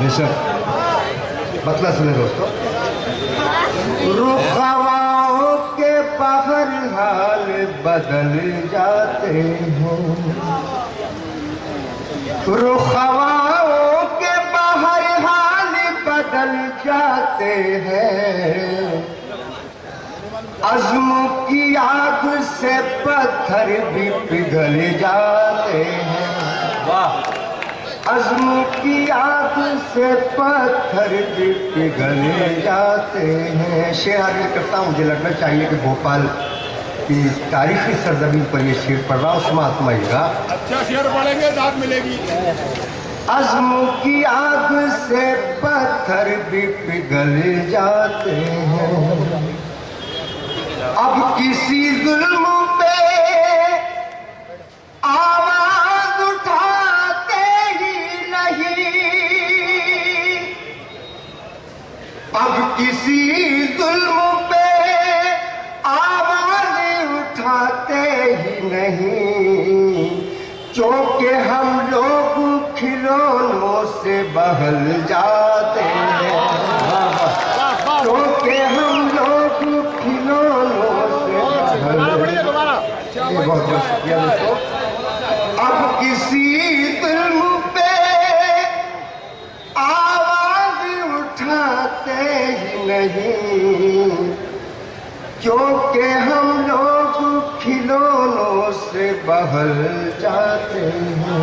बेशक मतलब सुने दोस्तों, रुखवाओं के बाहर हाल बदल जाते हैं, रुखवाओं के बाहर हाल बदल जाते हैं, अज़्म की आग से पत्थर भी पिघल जाते हैं। वाह। अज़्म की आग से पत्थर भी पिघल जाते हैं। शेर हाजिर करता हूँ, मुझे लगना चाहिए कि भोपाल की तारीखी सरजमीन पर ये शेर पढ़ रहा हूँ, समात्माएगा। अच्छा शेर पढ़ेंगे, दाद मिलेगी। अज़्म की आग से पत्थर भी पिघल जाते हैं, अब किसी जुल्म पे आवाज उठाते ही नहीं, अब किसी जुल्म पे आवाज उठाते ही नहीं, क्योंकि हम लोग खिलौनों से बहल जाते हैं, क्योंकि हम लोग खिलौनों से बहुत बहुत शुक्रिया दोस्तों। अब किसी फिल्म पे आवाज उठाते ही नहीं, क्योंकि हम लोग खिलौनों से बहल जाते हैं।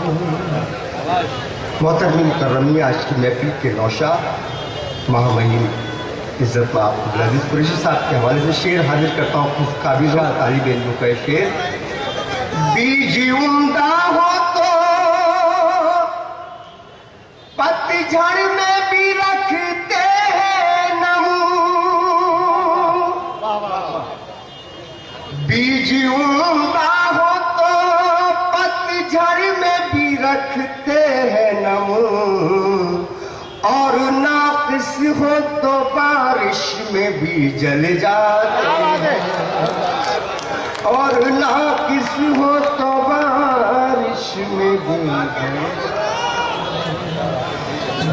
मोहतरम मुकर्रमी, आज की महफिल के नौशा महामहिम इज्जत अब्दुल अजीज कुरैशी साहब के हवाले से शेर हाजिर करता हूँ। कुछ काबिल तालिब इल्म का शेर। बीज उम्दा हो तो पतझड़ में भी रखते हैं नमू, बीज उम्दा हो तो पतझड़ में भी रखते हैं नमू, और नाक़िस हो तो बारिश में भी जल जाते हैं, और नाक़िस हो तो बारिश में भी जल जाते।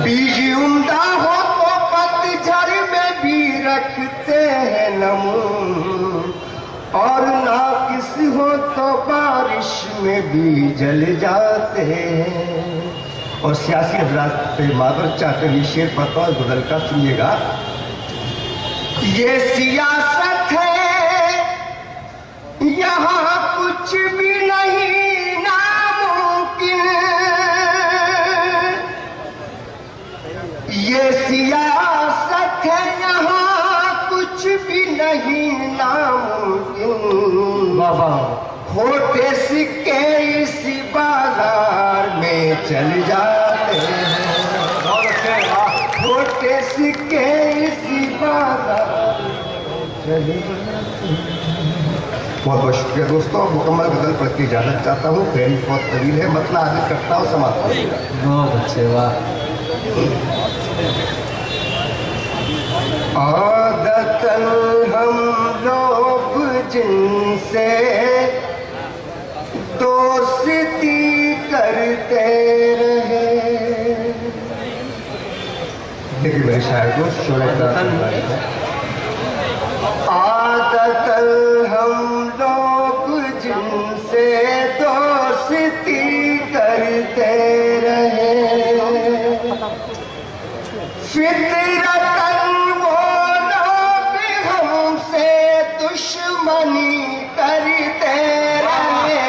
बीज उम्दा हो तो पतझड़ में भी रखते हैं नमू, और नाक़िस हो तो बारिश में भी जल जाते हैं। और सियासी हजरात से मादर चाहते हुए शेर पढ़ता हूँ, बदल का सुनिएगा। ये सियासत है, यहाँ कुछ भी नहीं नामुमकिन, ये सियासत है, यहाँ कुछ भी नहीं नामुमकिन। बाबा खोटे सिक्के इसी बाजार में चल जाते हैं, खोटे सिक्के इसी बाजार में चल जाते हैं। बहुत बहुत शुक्रिया दोस्तों। मुकम्मल गजल पढ़ के इजाजत चाहता हूँ, फैन बहुत तवील है, मतलब हाजिर करता हूँ, समाप्त करूँगा। बहुत अच्छे, वाह। आदतन हम लोग जिनसे दोस्ती करते रहे। देखिए मेरे शायर को आदतन हम लोग जिनसे दोस्ती करते रहे, फितरतन वो लोग हमसे दुश्मनी करते रहे,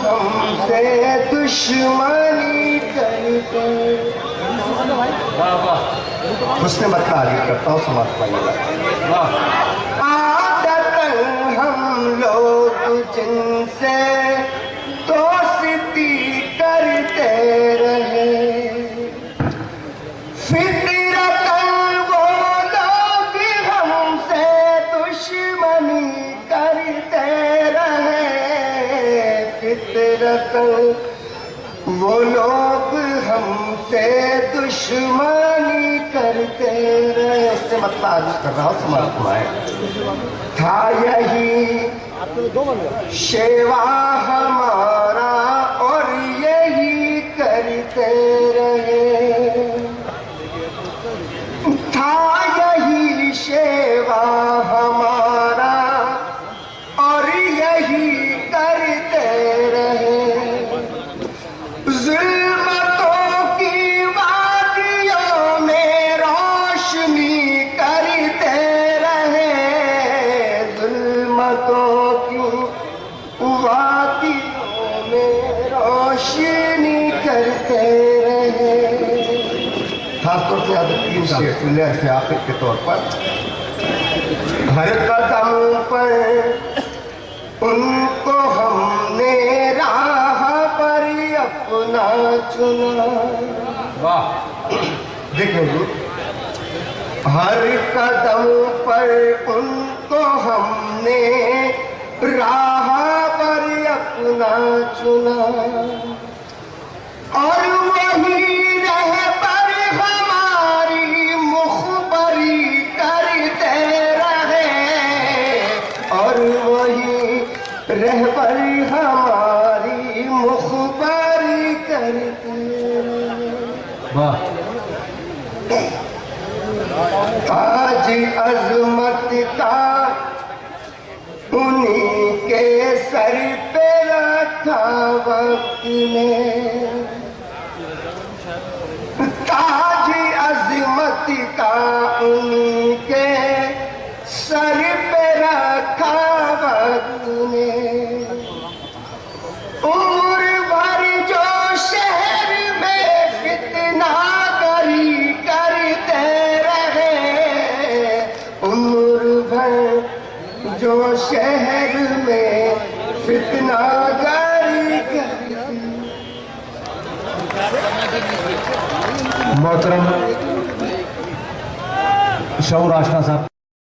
हमसे दुश्मनी करते। उसने मतलब आगे करता हूँ, समाप्त पाइएगा। आदतन हम लोग जिनसे दोस्ती करते रहे, फितरतन वो लोग हमसे दुश्मनी करते रहे, फितरतन वो लोग हमसे दुश्मनी करते रहे। उससे मतलब आज कर रहा हूँ, समाप्त हुआ है। था यही शेवा हमारा और रोशनी करते रहे। खासतौर से याद तीन शेर से आखिर के तौर पर, हर कदम पर उनको हमने राह पर अपना चुना। वाह, देखिए, हर कदम पर उनको हमने राह पर अपना चुना, और वही रहबर हमारी मुखबरी करते रहे, और वही रहबर हमारी मुखबरी करते रहे। वाह, ताज अजमत का उन्हीं के सर पे रखा वक्त ने, ताज अजमत का उन्हीं के सर पे रखा वक्त ने। उम्र भर जो शहर में फितना करी करते रहे, उम्र भर जो शहर में फितना करी करते। मोहतरम शऊर आशना साहब,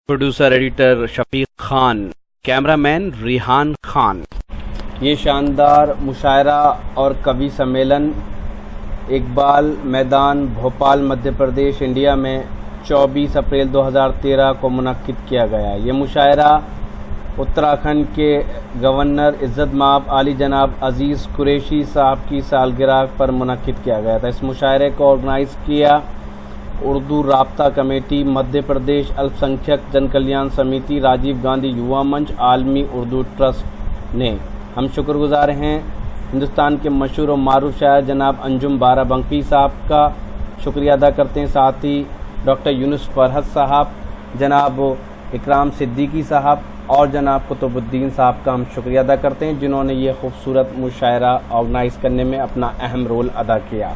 producer editor Shafiq Khan, cameraman Rihan Khan. ये शानदार मुशायरा और कवि सम्मेलन इकबाल मैदान भोपाल मध्य प्रदेश इंडिया में 24 अप्रैल 2013 को मुनक्किद किया गया। ये मुशायरा उत्तराखंड के गवर्नर इज़्ज़त माब आली जनाब अजीज़ कुरैशी साहब की सालगिरह पर मुनक्किद किया गया था। इस मुशायरे को ऑर्गेनाइज़ किया उर्दू राब्ता कमेटी, मध्य प्रदेश अल्पसंख्यक जन कल्याण समिति, राजीव गांधी युवा मंच, आलमी उर्दू ट्रस्ट ने। हम शुक्रगुजार हैं हिंदुस्तान के मशहूर और मारूफ शायर जनाब अंजुम बाराबंकी साहब का शुक्रिया अदा करते हैं। साथ ही डॉक्टर यूनुस फरहत साहब, जनाब इकराम सिद्दीकी साहब और जनाब कुतुबुद्दीन साहब का हम शुक्रिया अदा करते हैं, जिन्होंने ये खूबसूरत मुशायरा ऑर्गेनाइज़ करने में अपना अहम रोल अदा किया।